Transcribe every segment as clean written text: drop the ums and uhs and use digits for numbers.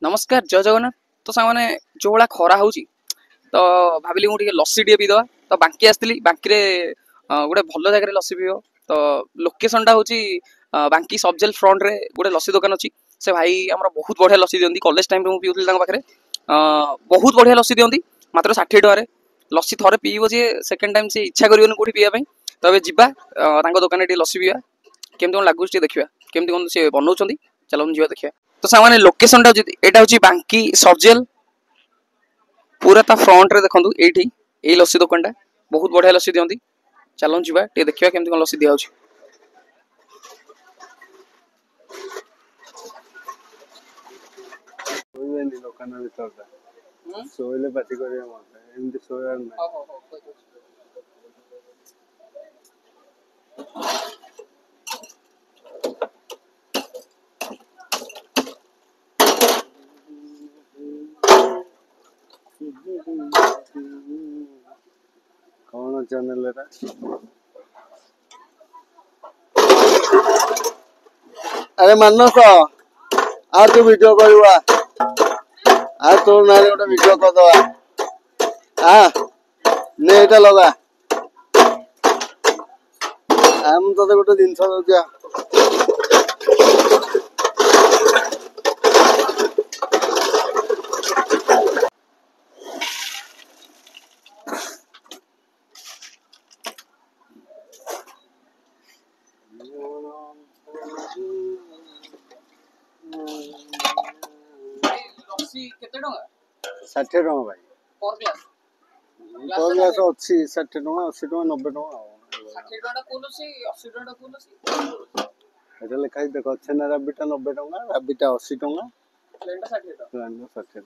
नमस्कार जय जगन्नाथ। तो सामने जो भाया खरा हो तो भाविली मुझे लस्सी टे पीदे तो बांकी आसती बांकी गोटे भल जगह लस्सी पीब तो लोकेशन टा हूँ बांकी सब जेल फ्रंट रे गोटे लस्सी दुकान अच्छी से भाई आम बहुत बढ़िया लस्सी दिखती कॉलेज टाइम में पीऊली पाखे बहुत बढ़िया लस्सी दिखती मात्र 60 टकर लस्सी थे पीब जी सेकेंड टाइम से इच्छा कर कौटी पीवाई तो ये जीवा दुकान लस्सी पीवा केमती कौन लगुच देखा केमती कौन सी बनाऊँ चलो जा देखा। तो सामान्य लोकेशन टा एटा हूँ बांकी सबजेल पूरा ता फ्रंट रे देखो ये लस्सी दुकान टा बहुत बढ़िया लस्सी दिखती चलो जा देखा केमती कौन लस्सी दिया दुकान भर शोले पार्टी कर शोयार ना कौन चैनल अरे मानस आ तू वीडियो करवा आ तोर ना गोटे वीडियो करदवा आ ने एटा लगा आम तो गोटे जिनस दौचा केते टका 60 टका भाई पर ग्लास पर ग्लास अच्छी 60 टका 80 टका 90 टका 60 टका फुल सी 80 टका फुल सी এটা লেখা আছে দেখো छेना राबिटा 90 टका राबिटा 80 टका प्लेन 60 टका प्लान 60 टका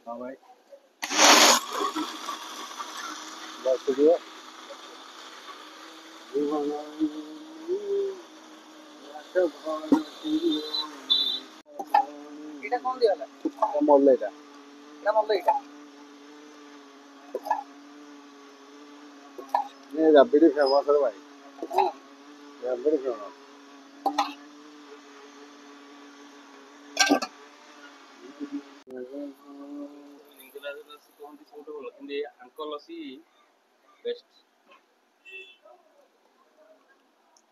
हां भाई बस दियो এটা কোন দিয়ালা মল্লে এটা এটা মল্লে এটা নে রাবিडी फेमस है भाई राबिडी फेमस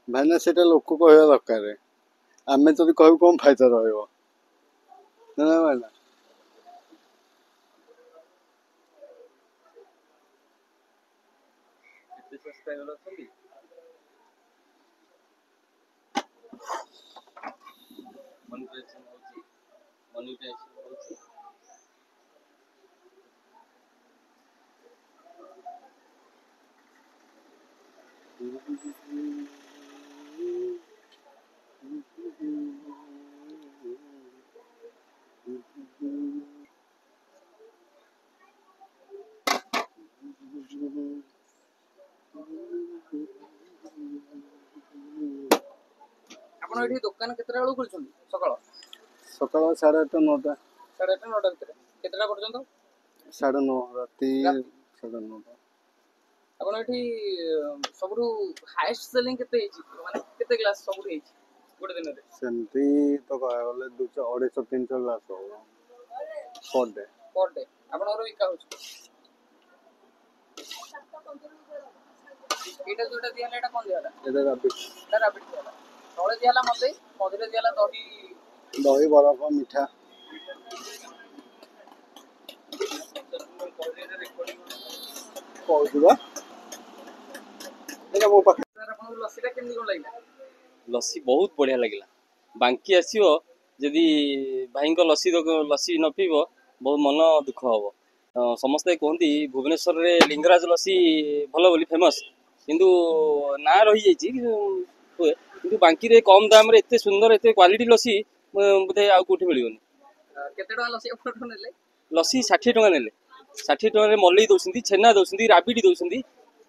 भाईना सेटा लोक कहवा दरकार आम जब कह कम फायदा रहा भाईना आपण एठी दुकान केतरा बेलू खुलछन सकाळ सकाळ 8:30 9टा 8:30 9टा भितर केतरा पर्यंत 9:30 राती 9:30 आपण एठी सबरु हाईएस्ट सेलिंग केते हेची माने केते ग्लास सबरु हेची गोटे दिन रे सेंती तो कहले 200 300 ग्लास हो पर डे आपण और विका होछ एटा जोटा दियाला एटा कोन दियाला एटा राबिट दियाला तळे दियाला मधे दियाला दही बरफ मीठा कहूबा एटा मो पाखे सर आपण लस्सी टा केमनी कोन लागिला लस्सी बहुत बढ़िया लगे बांकी आसो जदि भाई लस्सी न पीब बहुत मन दुख हम समस्ते कहते भुवनेश्वर रे लिंगराज लस्सी भल बोली फेमस किंतु ना रही जाए कि बांकी रे कम दाम रे एते सुंदर एते क्वालिटी लस्सी बोधे आउ कोठी मिलिबनी केते टका लस्सी अपन नेले लस्सी 60 टका नेले 60 टका रे मलई दउसंदी छेना दउसंदी राबिडी दउसंदी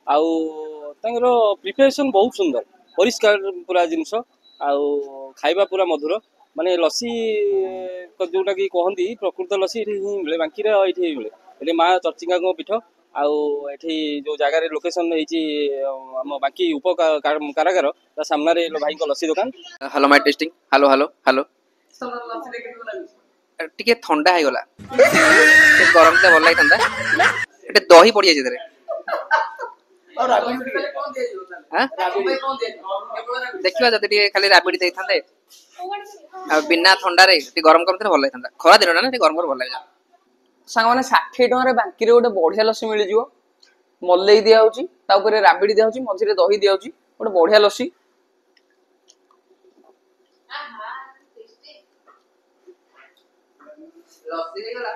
आउ तांगर प्रिपरेशन बहुत सुंदर परिष्कार पूरा जिनस आउ खाइबा पूरा मधुर माने लस्सी जोटा कि कहती प्रकृत लस्सी ये मिले बांकी ये मिले ये माँ चर्चिका पीठ आउ एठी जो जगार लोकेशन होम बाकी उप कारागार सामने भाई लस्सी दुकान। Hello my testing hello hello hello ଟିକେ ଥଣ୍ଡା ହେଇଗଲା ଗରମ ଥିଲେ ଭଲ ଲାଗିଥାନ୍ତା ଏଟେ ଦହି ପଡିଯାଇଛି ଏଥିରେ ଦେଖିବା ଯଦି ଟିକେ ଖାଲି ରାବିଡି ଦେଇଥାନ୍ତେ ଆଉ ବିନା ଥଣ୍ଡାରେ ଟିକେ ଗରମ ଥିଲେ ଭଲ ଲାଗିଥାନ୍ତା ଖରା ଦିନ ନା ଟିକେ ଗରମ ଭଲ ଲାଗିଲା ସାଙ୍ଗମାନେ 60 ଟଙ୍କାରେ ବାଙ୍କିରେ ଗୋଟେ ବଢିଆ ଲସି ମିଳିଯିବ ମଲେଇ ଦିଆହଉଛି ତା ଉପରେ ରାବିଡି ଦିଆହଉଛି ମଝିରେ ଦହି ଦିଆହଉଛି ଗୋଟେ ବଢିଆ ଲସି ଲସି ହେଇଗଲା